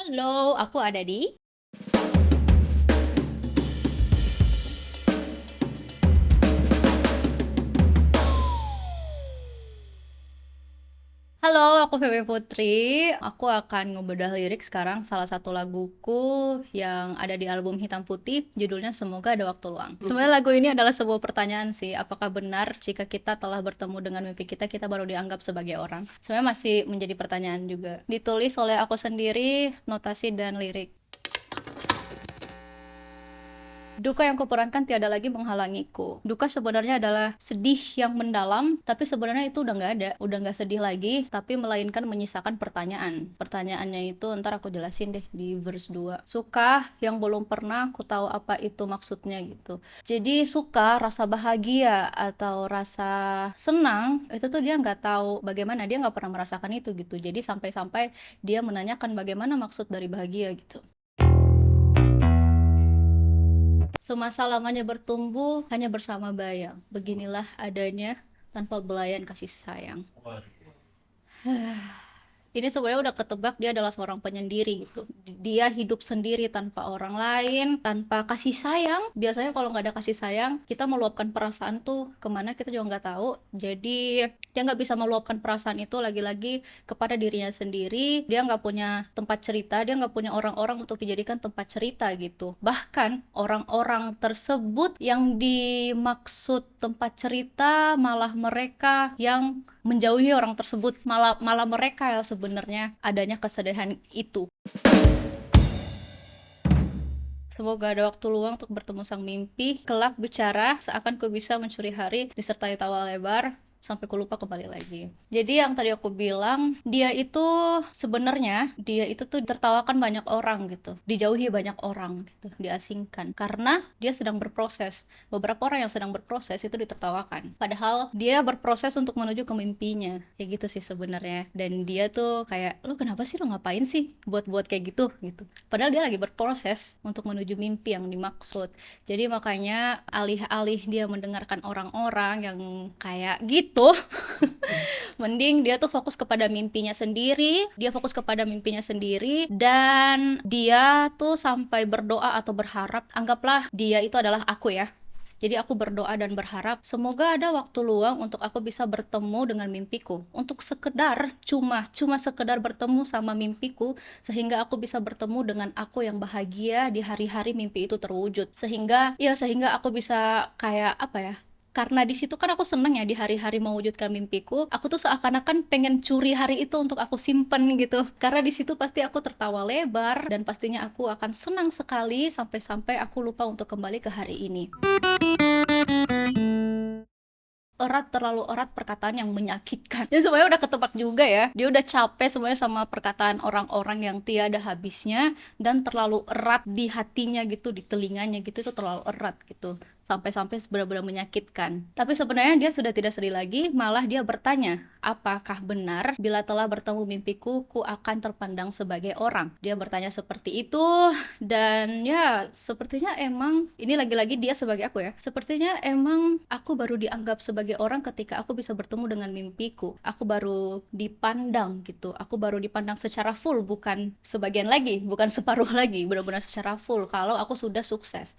Halo, aku ada di Halo, aku Feby Putri. Aku akan ngebedah lirik sekarang salah satu laguku yang ada di album Hitam Putih, judulnya Semoga Ada Waktu Luang. Sebenarnya lagu ini adalah sebuah pertanyaan sih, apakah benar jika kita telah bertemu dengan mimpi kita, kita baru dianggap sebagai orang? Sebenarnya masih menjadi pertanyaan juga. Ditulis oleh aku sendiri, notasi dan lirik. Duka yang kuperankan tiada lagi menghalangiku. Duka sebenarnya adalah sedih yang mendalam, tapi sebenarnya itu udah nggak ada. Udah nggak sedih lagi, tapi melainkan menyisakan pertanyaan. Pertanyaannya itu ntar aku jelasin deh di verse 2. Suka yang belum pernah ku tahu apa itu maksudnya gitu. Jadi suka, rasa bahagia atau rasa senang, itu tuh dia nggak tahu bagaimana, dia nggak pernah merasakan itu gitu. Jadi sampai-sampai dia menanyakan bagaimana maksud dari bahagia gitu. Semasa lamanya bertumbuh hanya bersama bayang. Beginilah adanya tanpa belayan kasih sayang. Ini sebenarnya udah ketebak dia adalah seorang penyendiri gitu. Dia hidup sendiri tanpa orang lain, tanpa kasih sayang. Biasanya kalau nggak ada kasih sayang, kita meluapkan perasaan tuh kemana kita juga nggak tahu. Jadi dia nggak bisa meluapkan perasaan itu lagi-lagi kepada dirinya sendiri. Dia nggak punya tempat cerita, dia nggak punya orang-orang untuk dijadikan tempat cerita gitu. Bahkan orang-orang tersebut yang dimaksud tempat cerita malah mereka yang menjauhi orang tersebut, malah mereka ya sebenarnya adanya kesedihan itu. Semoga ada waktu luang untuk bertemu sang mimpi, kelak bicara seakan ku bisa mencuri hari disertai tawa lebar sampai ku lupa kembali lagi. Jadi yang tadi aku bilang, dia itu tuh tertawakan banyak orang gitu, dijauhi banyak orang gitu, diasingkan karena dia sedang berproses. Beberapa orang yang sedang berproses itu ditertawakan. Padahal dia berproses untuk menuju ke mimpinya. Kayak gitu sih sebenarnya. Dan dia tuh kayak, "Lu kenapa sih, lu ngapain sih buat kayak gitu?" gitu. Padahal dia lagi berproses untuk menuju mimpi yang dimaksud. Jadi makanya alih-alih dia mendengarkan orang-orang yang kayak gitu, mending dia tuh fokus kepada mimpinya sendiri, dan dia tuh sampai berdoa atau berharap, anggaplah dia itu adalah aku ya. Jadi aku berdoa dan berharap semoga ada waktu luang untuk aku bisa bertemu dengan mimpiku. Untuk sekedar cuma sekedar bertemu sama mimpiku sehingga aku bisa bertemu dengan aku yang bahagia di hari-hari mimpi itu terwujud. Sehingga aku bisa kayak apa ya? Karena di situ kan aku seneng ya di hari-hari mewujudkan mimpiku, aku tuh seakan-akan pengen curi hari itu untuk aku simpen gitu. Karena di situ pasti aku tertawa lebar dan pastinya aku akan senang sekali sampai-sampai aku lupa untuk kembali ke hari ini. Terlalu erat perkataan yang menyakitkan. Jadi sebenarnya udah ketebak juga ya. Dia udah capek sebenarnya sama perkataan orang-orang yang tiada habisnya dan terlalu erat di hatinya gitu, di telinganya gitu, itu terlalu erat gitu. Sampai-sampai benar-benar menyakitkan. Tapi sebenarnya dia sudah tidak sedih lagi, malah dia bertanya, apakah benar bila telah bertemu mimpiku, ku akan terpandang sebagai orang? Dia bertanya seperti itu, dan ya sepertinya emang ini lagi-lagi dia sebagai aku ya. Sepertinya emang aku baru dianggap sebagai orang ketika aku bisa bertemu dengan mimpiku. Aku baru dipandang gitu. Aku baru dipandang secara full, bukan sebagian lagi, bukan separuh lagi, benar-benar secara full kalau aku sudah sukses.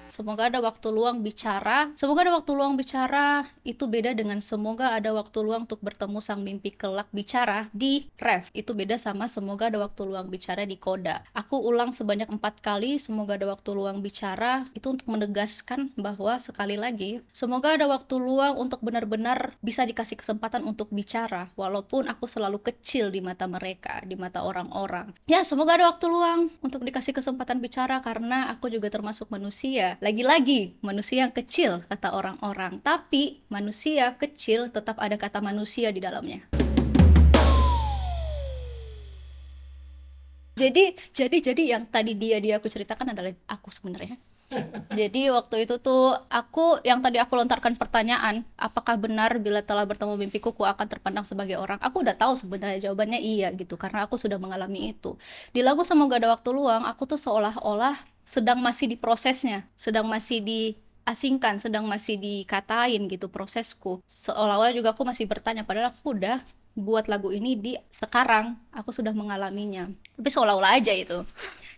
Semoga ada waktu luang bicara. Semoga ada waktu luang bicara itu beda dengan semoga ada waktu luang untuk bertemu sang mimpi kelak bicara di ref. Itu beda sama semoga ada waktu luang bicara di koda. Aku ulang sebanyak 4 kali semoga ada waktu luang bicara itu untuk menegaskan bahwa sekali lagi semoga ada waktu luang untuk benar-benar bisa dikasih kesempatan untuk bicara walaupun aku selalu kecil di mata mereka, di mata orang-orang. Ya, semoga ada waktu luang untuk dikasih kesempatan bicara karena aku juga termasuk manusia. Lagi-lagi, manusia yang kecil, kata orang-orang. Tapi, manusia kecil tetap ada kata manusia di dalamnya. Jadi yang tadi dia aku ceritakan adalah aku sebenarnya. Jadi waktu itu tuh yang tadi aku lontarkan pertanyaan, apakah benar bila telah bertemu mimpiku ku akan terpandang sebagai orang? Aku udah tahu sebenarnya jawabannya iya gitu, karena aku sudah mengalami itu. Di lagu Semoga Ada Waktu Luang, aku tuh seolah-olah sedang masih diprosesnya, sedang masih diasingkan, sedang masih dikatain gitu prosesku. Seolah-olah juga aku masih bertanya, padahal aku udah buat lagu ini di sekarang aku sudah mengalaminya. Tapi seolah-olah aja itu.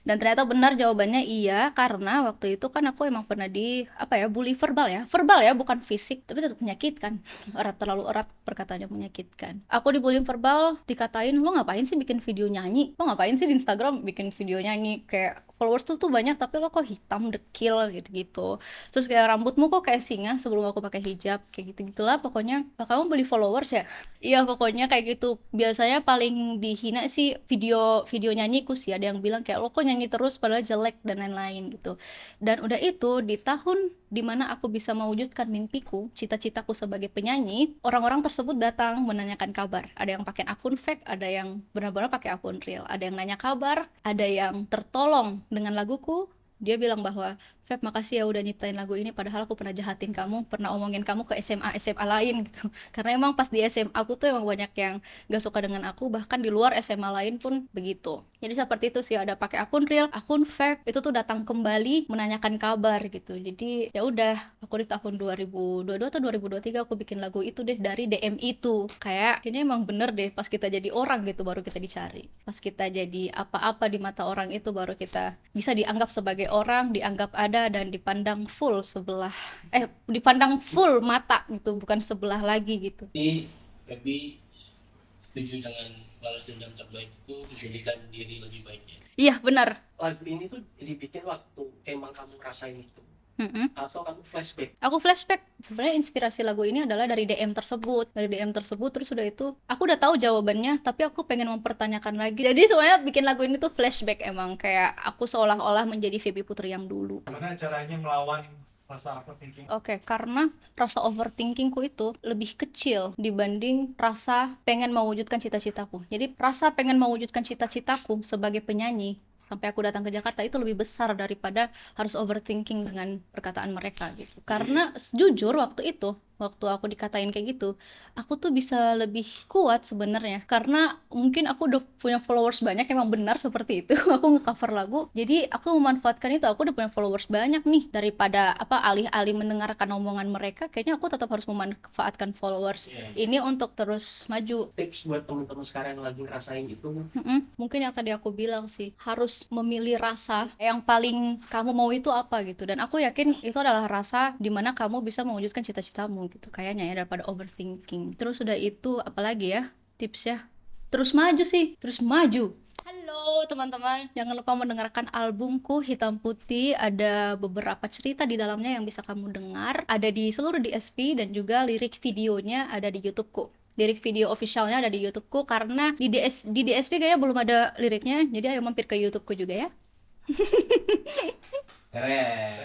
Dan ternyata benar jawabannya iya, karena waktu itu kan aku emang pernah di apa ya, bully verbal ya, bukan fisik, tapi tetap menyakitkan. Terlalu erat perkataannya, menyakitkan. Aku dibully verbal, dikatain lo ngapain sih bikin video nyanyi, lo ngapain sih di Instagram bikin video nyanyi, kayak followers tuh banyak tapi lo kok hitam dekil gitu-gitu. Terus kayak rambutmu kok kayak singa sebelum aku pakai hijab, kayak gitu-gitulah pokoknya. Kamu beli followers ya? Iya, pokoknya kayak gitu. Biasanya paling dihina sih video nyanyiku sih. Ada yang bilang kayak lo kok nyanyi terus padahal jelek dan lain-lain gitu. Dan udah itu di tahun dimana aku bisa mewujudkan mimpiku, cita-citaku sebagai penyanyi, orang-orang tersebut datang menanyakan kabar. Ada yang pakai akun fake, ada yang benar-benar pakai akun real. Ada yang nanya kabar, ada yang tertolong dengan laguku. Dia bilang bahwa, Feb, makasih ya udah nyiptain lagu ini, padahal aku pernah jahatin kamu, pernah omongin kamu ke SMA lain gitu. Karena emang pas di SMA aku tuh emang banyak yang gak suka dengan aku, bahkan di luar SMA lain pun begitu. Jadi seperti itu sih, ada pakai akun real, akun fake, itu tuh datang kembali menanyakan kabar gitu. Jadi ya udah, aku di tahun 2022 atau 2023 aku bikin lagu itu deh dari DM itu. Kayak ini emang bener deh, pas kita jadi orang gitu baru kita dicari. Pas kita jadi apa-apa di mata orang itu baru kita bisa dianggap sebagai orang, dianggap ada, dan dipandang full dipandang full mata gitu, bukan sebelah lagi gitu. Ini lebih setuju dengan balas dendam terbaik itu menjadikan diri lebih baik ya. Iya benar. Lagu ini tuh dibikin waktu emang kamu rasain itu atau kamu flashback? Aku flashback. Sebenarnya inspirasi lagu ini adalah dari DM tersebut. Terus udah itu aku udah tahu jawabannya, tapi aku pengen mempertanyakan lagi. Jadi sebenarnya bikin lagu ini tuh flashback, emang kayak aku seolah-olah menjadi Feby Putri yang dulu. Gimana caranya melawan rasa overthinking? Oke, karena rasa overthinkingku itu lebih kecil dibanding rasa pengen mewujudkan cita-citaku. Jadi rasa pengen mewujudkan cita-citaku sebagai penyanyi sampai aku datang ke Jakarta itu lebih besar daripada harus overthinking dengan perkataan mereka gitu. Karena jujur waktu aku dikatain kayak gitu, aku tuh bisa lebih kuat sebenarnya, karena mungkin aku udah punya followers banyak, emang benar seperti itu. Aku nge-cover lagu, jadi aku memanfaatkan itu. Aku udah punya followers banyak nih, daripada alih-alih mendengarkan omongan mereka, kayaknya aku tetap harus memanfaatkan followers ini untuk terus maju. Tips buat teman-teman sekarang yang lagi ngerasain itu? Mungkin yang tadi aku bilang sih, harus memilih rasa yang paling kamu mau itu apa gitu. Dan aku yakin itu adalah rasa dimana kamu bisa mewujudkan cita-citamu gitu, kayaknya ya, daripada overthinking. Terus udah itu apalagi ya tipsnya? Terus maju. Halo teman-teman, jangan lupa mendengarkan albumku Hitam Putih. Ada beberapa cerita di dalamnya yang bisa kamu dengar. Ada di seluruh DSP, dan juga lirik videonya ada di YouTubeku. Lirik video officialnya ada di YouTubeku, karena di DSP kayaknya belum ada liriknya. Jadi ayo mampir ke YouTubeku juga ya. Keren.